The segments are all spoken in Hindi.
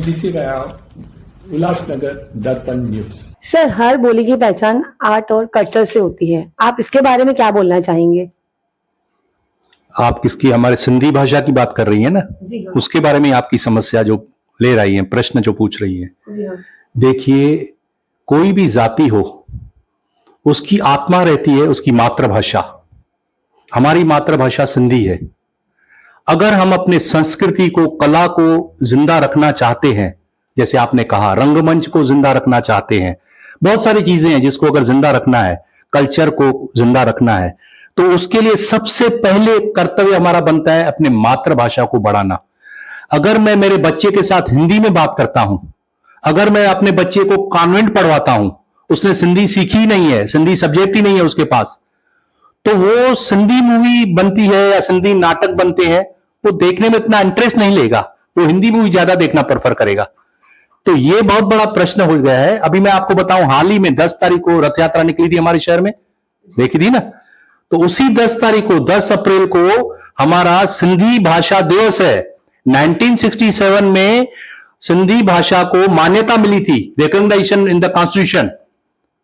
ॾिसी रहिया उल्लासनगर दर्पण न्यूज। सर, हर बोली की पहचान आर्ट और कल्चर से होती है, आप इसके बारे में क्या बोलना चाहेंगे? आप किसकी, हमारे सिंधी भाषा की बात कर रही है ना? जी हाँ। उसके बारे में आपकी समस्या जो ले रही है, प्रश्न जो पूछ रही है। जी हाँ। देखिए, कोई भी जाति हो, उसकी आत्मा रहती है उसकी मातृभाषा। हमारी मातृभाषा सिंधी है। अगर हम अपने संस्कृति को, कला को जिंदा रखना चाहते हैं, जैसे आपने कहा रंगमंच को जिंदा रखना चाहते हैं, बहुत सारी चीजें हैं जिसको अगर जिंदा रखना है, कल्चर को जिंदा रखना है, तो उसके लिए सबसे पहले कर्तव्य हमारा बनता है अपने मातृभाषा को बढ़ाना। अगर मैं मेरे बच्चे के साथ हिंदी में बात करता हूं, अगर मैं अपने बच्चे को कॉन्वेंट पढ़वाता हूं, उसने सिंधी सीखी नहीं है, सिंधी सब्जेक्ट ही नहीं है उसके पास, तो वो सिंधी मूवी बनती है या सिंधी नाटक बनते हैं, वो देखने में इतना इंटरेस्ट नहीं लेगा, वो हिंदी मूवी ज्यादा देखना प्रेफर करेगा। तो ये बहुत बड़ा प्रश्न हो गया है। अभी मैं आपको बताऊं, हाल ही में 10 तारीख को रथ यात्रा निकली थी हमारे शहर में, देखी थी ना? तो उसी 10 तारीख को, 10 अप्रैल को हमारा सिंधी भाषा दिवस है। 1967 में सिंधी भाषा को मान्यता मिली थी, रिकॉग्निशन इन द कॉन्स्टिट्यूशन।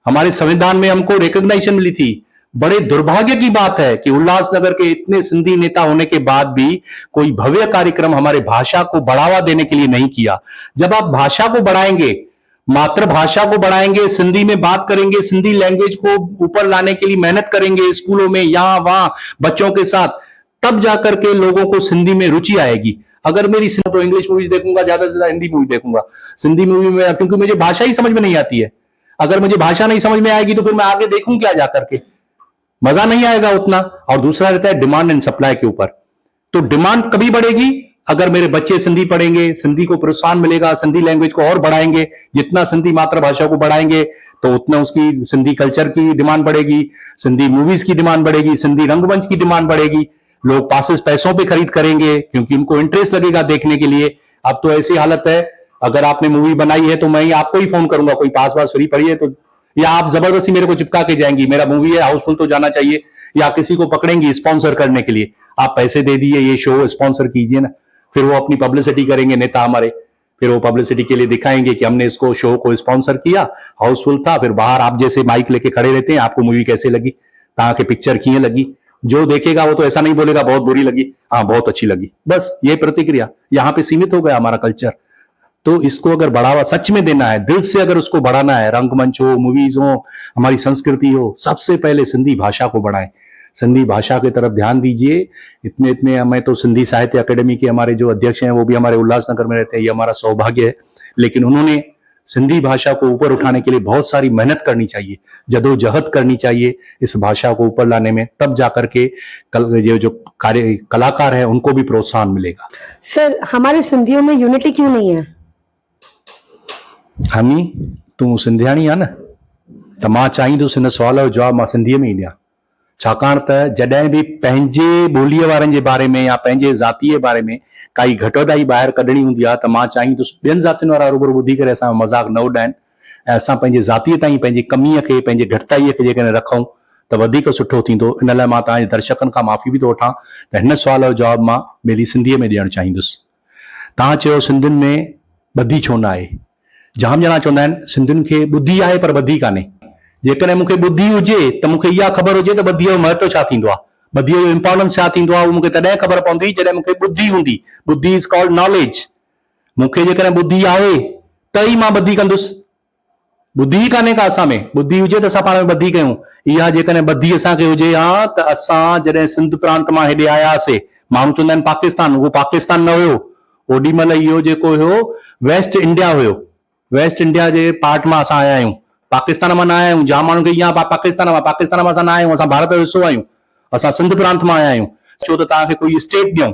हमारे संविधान में हमको रिकॉग्निशन मिली थी। बड़े दुर्भाग्य की बात है कि उल्लासनगर के इतने सिंधी नेता होने के बाद भी कोई भव्य कार्यक्रम हमारे भाषा को बढ़ावा देने के लिए नहीं किया। जब आप भाषा को बढ़ाएंगे, मातृभाषा को बढ़ाएंगे, सिंधी में बात करेंगे, सिंधी लैंग्वेज को ऊपर लाने के लिए मेहनत करेंगे स्कूलों में, यहां वहां बच्चों के साथ, तब जाकर के लोगों को सिंधी में रुचि आएगी। अगर मेरी तो इंग्लिश मूवीज देखूंगा, ज्यादा से ज्यादा हिंदी मूवी देखूंगा, सिंधी मूवी में, क्योंकि मुझे भाषा ही समझ में नहीं आती है। अगर मुझे भाषा नहीं समझ में आएगी तो फिर मैं आगे देखूं क्या जाकर के, मजा नहीं आएगा उतना। और दूसरा रहता है डिमांड एंड सप्लाई के ऊपर। तो डिमांड कभी बढ़ेगी अगर मेरे बच्चे सिंधी पढ़ेंगे, सिंधी को प्रोत्साहन मिलेगा, सिंधी लैंग्वेज को और बढ़ाएंगे। जितना सिंधी मातृभाषा को बढ़ाएंगे तो उतना उसकी सिंधी कल्चर की डिमांड बढ़ेगी, सिंधी मूवीज की डिमांड बढ़ेगी, सिंधी रंगमंच की डिमांड बढ़ेगी। लोग पासेस पैसों पे खरीद करेंगे क्योंकि उनको इंटरेस्ट लगेगा देखने के लिए। अब तो ऐसी हालत है, अगर आपने मूवी बनाई है तो मैं आपको ही फोन करूंगा, कोई पास वास फ्री पड़ी है तो, या आप जबरदस्ती मेरे को चिपका के जाएंगी, मेरा मूवी है हाउसफुल तो जाना चाहिए, या किसी को पकड़ेंगी स्पॉन्सर करने के लिए, आप पैसे दे दिए, ये शो स्पॉन्सर कीजिए ना। फिर वो अपनी पब्लिसिटी करेंगे नेता हमारे, फिर वो पब्लिसिटी के लिए दिखाएंगे कि हमने इसको शो को स्पॉन्सर किया, हाउसफुल था। फिर बाहर आप जैसे माइक लेके खड़े रहते हैं, आपको मूवी कैसे लगी, कहाँ के पिक्चर किए लगी। जो देखेगा वो तो ऐसा नहीं बोलेगा बहुत बुरी लगी, हाँ बहुत अच्छी लगी, बस ये प्रतिक्रिया। यहाँ पे सीमित हो गया हमारा कल्चर। तो इसको अगर बढ़ावा सच में देना है, दिल से अगर उसको बढ़ाना है, रंगमंच हो, मूवीज हो, हमारी संस्कृति हो, सबसे पहले सिंधी भाषा को बढ़ाएं। सिंधी भाषा की तरफ ध्यान दीजिए। इतने मैं तो सिंधी साहित्य अकेडमी के हमारे जो अध्यक्ष हैं वो भी हमारे उल्लासनगर में रहते हैं, ये हमारा सौभाग्य है। लेकिन उन्होंने सिंधी भाषा को ऊपर उठाने के लिए बहुत सारी मेहनत करनी चाहिए, जदोजहद करनी चाहिए इस भाषा को ऊपर लाने में, तब जाकर के ये जो कलाकार है उनको भी प्रोत्साहन मिलेगा। सर, हमारे सिंधियों में यूनिटी क्यों नहीं है? हमी तू सिंधियाणी आ न, त मां चाहींदुसि हिन सुवाल जो जवाब मां सिंधीअ में ई ॾियां। छाकाणि त जॾहिं बि पंहिंजे ॿोलीअ वारनि जे बारे में या पंहिंजे ज़ातीअ जे बारे में काई घटोदाई ॿाहिरि कढणी हूंदी आहे त मां चाहींदुसि ॿियनि ज़ातियुनि वारा रूबरू ॿुधी करे असां मज़ाक न उॾाइनि, ऐं असां पंहिंजे ज़ातीअ ताईं पंहिंजी कमीअ खे, पंहिंजे घटिताईअ खे जेकॾहिं रखूं त वधीक सुठो थींदो। इन लाइ मां तव्हांजे दर्शकनि खां माफ़ी बि थो वठां त हिन सुवाल जो जवाबु मां ॿेली सिंधीअ में ॾियणु चाहींदुसि। तव्हां चयो सिंधियुनि में ॿधी छो न आहे? जाम ॼणा चवंदा आहिनि सिंधियुनि खे ॿुधी आहे पर ॿधी कान्हे। जेकॾहिं मूंखे ॿुधी हुजे त मूंखे इहा ख़बर हुजे त ॿधीअ जो महत्व छा थींदो आहे, ॿधीअ जो इंपॉर्टेंस छा थींदो आहे, उहो मूंखे तॾहिं ख़बर पवंदी जॾहिं मूंखे ॿुधी हूंदी। ॿुधी इज़ कॉल्ड नॉलेज। मूंखे जेकॾहिं ॿुधी आहे त ई मां ॿधी कंदुसि। ॿुधी कान्हे का असां में, ॿुधी हुजे त असां पाण में ॿधी कयूं। इहा जेकॾहिं ॿधी असांखे हुजे हा त असां जॾहिं सिंध प्रांत मां हेॾे आयासीं, माण्हू चवंदा आहिनि पाकिस्तान, उहो पाकिस्तान न हुयो। ओॾी महिल इहो जेको हुयो वेस्ट इंडिया हुयो। वेस्ट इंडिया जे पार्ट मां असां आया आहियूं, पाकिस्तान मां न आया आहियूं। जाम माण्हू खे इहा पाकिस्तान मां असां न आया आहियूं, असां भारत जो हिसो आहियूं, असां सिंध प्रांत मां आया आहियूं। छो त तव्हांखे कोई स्टेट ॾियूं,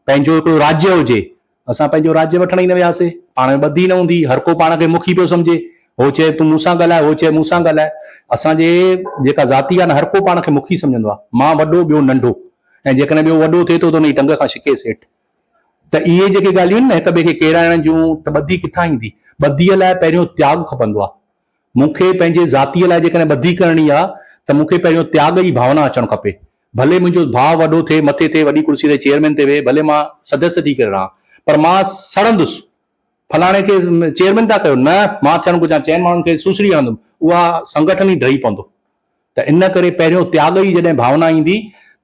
पंहिंजो हिकिड़ो राज्य हुजे, असां पंहिंजो राज्य वठण ई न वियासीं। पाण में ॿधी न हूंदी, हर को पाण खे मुखी पियो सम्झे, हो चए तूं मूंसां ॻाल्हाए, हो चए मूंसां ॻाल्हाए। असांजे जेका ज़ाती आहे न, हर को पाण खे मुखी सम्झंदो आहे, मां वॾो ॿियो नंढो, ऐं जेकॾहिं ॿियो वॾो थिए थो त उन टंग खां छिकेसि हेठि। त इहे जेके ॻाल्हियूं न हिक ॿिए खे केराइण जूं, त ॿधी किथां ईंदी? ॿधीअ लाइ पहिरियों त्याग खपंदो आहे। मूंखे पंहिंजे ज़ातीअ लाइ जेकॾहिं ॿधी करणी आहे त मूंखे पहिरियों त्याग जी भावना अचणु खपे। भले मुंहिंजो भाउ वॾो थिए, मथे थिए, वॾी कुर्सी ते चेयरमैन ते वेहे, भले मां सदस्य थी करे रहां, पर मां सड़ंदुसि फलाणे खे चेयरमैन था कयो, न मां थियण घुरिजां, चइनि माण्हुनि खे सुसरी हणंदुमि, उहा संगठन ई ढही पवंदो। त इन करे पहिरियों त्याग जी जॾहिं भावना ईंदी,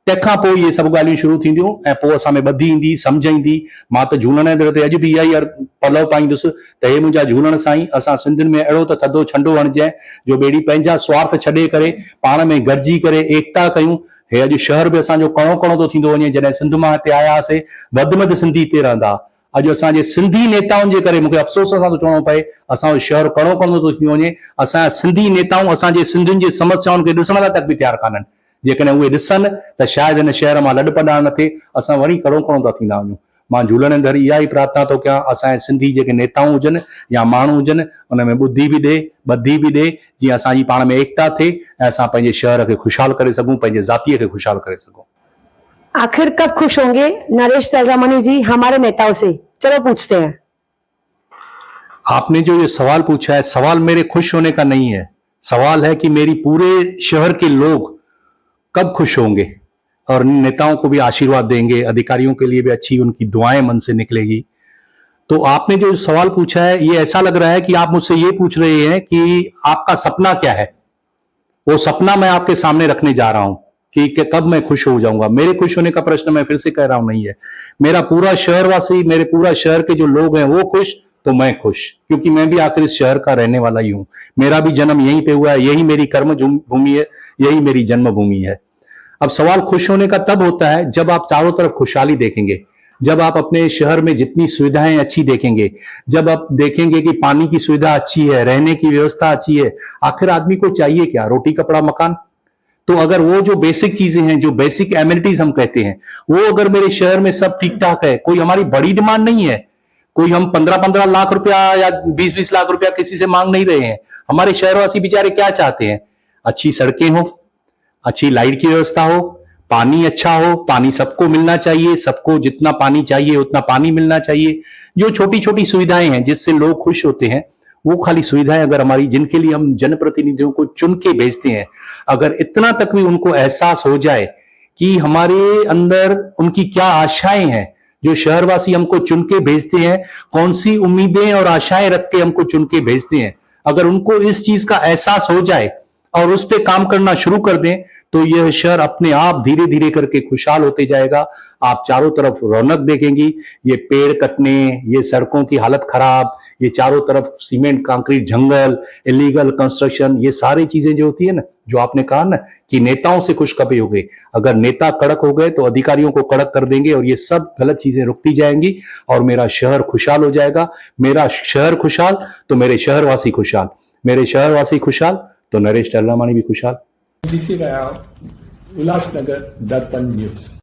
तंहिंखां पोइ इहे सभु ॻाल्हियूं शुरू थींदियूं ऐं पोइ असां में ॿधी ईंदी, सम्झ ईंदी। मां त झूलण जे दर ते अॼु बि इहा ई पलव पाईंदुसि त हे मुंहिंजा झूलण साईं, असां सिंधियुनि में अहिड़ो त थधो छंडो हणिजांइ जो ॿेड़ी पंहिंजा स्वार्थ छॾे करे पाण में गॾिजी करे एकता कयूं। हे अॼु शहर बि असांजो कणो कणो थो थींदो वञे। जॾहिं सिंध मां हिते आया हुआसीं, वधि में वधि सिंधी हिते रहंदा। अॼु असांजे सिंधी नेताउनि जे करे मूंखे अफ़सोस सां थो चवणो पए, असांजो शहर कणो कणो थो थी वञे। असांजा सिंधी नेताऊं असांजे सिंधियुनि जी समस्याउनि खे ॾिसण लाइ तक बि तयारु कान्हनि। जेकॾहिं उहे ॾिसनि त शायदि हिन शहर मां लॾ पॾाण न थिए, असां वरी कणो कणो था थींदा वञूं। मां झूलण दर इहा ई प्रार्थना थो कयां, असांजे सिंधी जेके नेताऊं हुजनि या माण्हू हुजनि, उन में ॿुधी बि ॾे, ॿधी बि ॾे, जीअं असांजी पाण में एकता थिए ऐं असां पंहिंजे शहर खे ख़ुशहाल करे सघूं, पंहिंजे ज़ातीअ खे ख़ुशहाल करे सघूं। आखिर कब खुश होंगे नरेश चंद्रमणि जी हमारे नेताओं से? चलो पूछते हैं। आपने जो ये सवाल पूछा है, सवाल मेरे खुश होने का नहीं है, सवाल है कि मेरी पूरे शहर के लोग कब खुश होंगे और नेताओं को भी आशीर्वाद देंगे, अधिकारियों के लिए भी अच्छी उनकी दुआएं मन से निकलेगी। तो आपने जो सवाल पूछा है, ये ऐसा लग रहा है कि आप मुझसे ये पूछ रहे हैं कि आपका सपना क्या है। वो सपना मैं आपके सामने रखने जा रहा हूं कि कब मैं खुश हो जाऊंगा। मेरे खुश होने का प्रश्न मैं फिर से कह रहा हूं नहीं है। मेरा पूरा शहरवासी, मेरे पूरा शहर के जो लोग हैं वो खुश तो मैं खुश, क्योंकि मैं भी आखिर इस शहर का रहने वाला ही हूं। मेरा भी जन्म यहीं पे हुआ है, यही मेरी कर्म भूमि है, यही मेरी जन्मभूमि है। अब सवाल खुश होने का तब होता है जब आप चारों तरफ खुशहाली देखेंगे, जब आप अपने शहर में जितनी सुविधाएं अच्छी देखेंगे, जब आप देखेंगे कि पानी की सुविधा अच्छी है, रहने की व्यवस्था अच्छी है। आखिर आदमी को चाहिए क्या? रोटी कपड़ा मकान। तो अगर वो जो बेसिक चीजें हैं, जो बेसिक एमिनिटीज हम कहते हैं, वो अगर मेरे शहर में सब ठीक ठाक है, कोई हमारी बड़ी डिमांड नहीं है, कोई हम 15-15 लाख रुपया या 20-20 लाख रुपया किसी से मांग नहीं रहे हैं। हमारे शहरवासी बेचारे क्या चाहते हैं? अच्छी सड़कें हो, अच्छी लाइट की व्यवस्था हो, पानी अच्छा हो, पानी सबको मिलना चाहिए, सबको जितना पानी चाहिए उतना पानी मिलना चाहिए। जो छोटी छोटी सुविधाएं हैं जिससे लोग खुश होते हैं, वो खाली सुविधाएं अगर हमारी, जिनके लिए हम जनप्रतिनिधियों को चुन के भेजते हैं, अगर इतना तक भी उनको एहसास हो जाए कि हमारे अंदर उनकी क्या आशाएं हैं, जो शहरवासी हमको चुन के भेजते हैं, कौन सी उम्मीदें और आशाएं रख के हमको चुन के भेजते हैं, अगर उनको इस चीज का एहसास हो जाए और उस पर काम करना शुरू कर दें, तो यह शहर अपने आप धीरे धीरे करके खुशहाल होते जाएगा। आप चारों तरफ रौनक देखेंगी। ये पेड़ कटने, ये सड़कों की हालत खराब, ये चारों तरफ सीमेंट कंक्रीट जंगल, इलीगल कंस्ट्रक्शन, ये सारी चीजें जो होती है ना, जो आपने कहा ना कि नेताओं से खुश कभी हो गए, अगर नेता कड़क हो गए तो अधिकारियों को कड़क कर देंगे और ये सब गलत चीजें रुकती जाएंगी और मेरा शहर खुशहाल हो जाएगा। मेरा शहर खुशहाल तो मेरे शहरवासी खुशहाल, मेरे शहरवासी खुशहाल तो नरेश चंद्रमणि भी खुशहाल। डीसी रहा उल्लासनगर दर्पण न्यूज।